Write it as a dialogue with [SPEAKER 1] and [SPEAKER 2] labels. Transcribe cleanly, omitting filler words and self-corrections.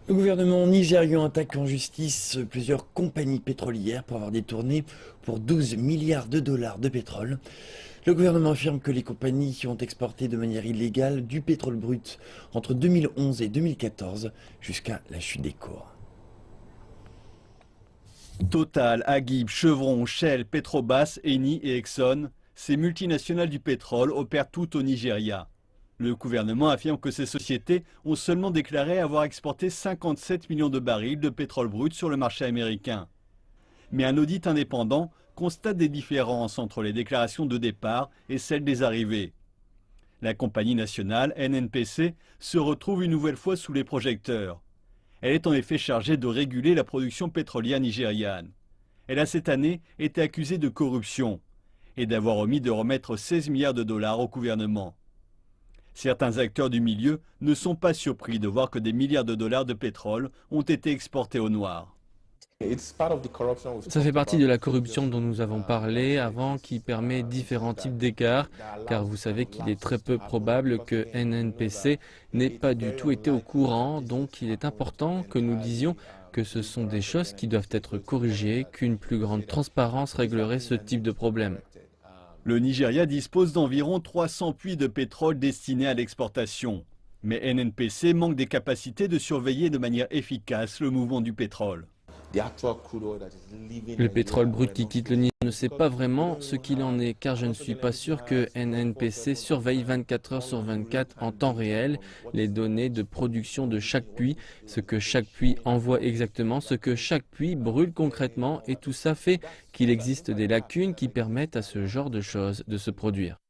[SPEAKER 1] Le gouvernement nigérian attaque en justice plusieurs compagnies pétrolières pour avoir détourné pour 12 milliards de dollars de pétrole. Le gouvernement affirme que les compagnies ont exporté de manière illégale du pétrole brut entre 2011 et 2014 jusqu'à la chute des cours.
[SPEAKER 2] Total, Agib, Chevron, Shell, Petrobras, Eni et Exxon, ces multinationales du pétrole opèrent toutes au Nigeria. Le gouvernement affirme que ces sociétés ont seulement déclaré avoir exporté 57 millions de barils de pétrole brut sur le marché américain. Mais un audit indépendant constate des différences entre les déclarations de départ et celles des arrivées. La compagnie nationale, NNPC, se retrouve une nouvelle fois sous les projecteurs. Elle est en effet chargée de réguler la production pétrolière nigériane. Elle a cette année été accusée de corruption et d'avoir omis de remettre 16 milliards de dollars au gouvernement. Certains acteurs du milieu ne sont pas surpris de voir que des milliards de dollars de pétrole ont été exportés au noir.
[SPEAKER 3] Ça fait partie de la corruption dont nous avons parlé avant, qui permet différents types d'écarts, car vous savez qu'il est très peu probable que NNPC n'ait pas du tout été au courant, donc il est important que nous disions que ce sont des choses qui doivent être corrigées, qu'une plus grande transparence réglerait ce type de problème.
[SPEAKER 2] Le Nigeria dispose d'environ 300 puits de pétrole destinés à l'exportation. Mais NNPC manque des capacités de surveiller de manière efficace le mouvement du pétrole.
[SPEAKER 3] Le pétrole brut qui quitte le Niger ne sait pas vraiment ce qu'il en est, car je ne suis pas sûr que NNPC surveille 24 heures sur 24 en temps réel les données de production de chaque puits, ce que chaque puits envoie exactement, ce que chaque puits brûle concrètement, et tout ça fait qu'il existe des lacunes qui permettent à ce genre de choses de se produire.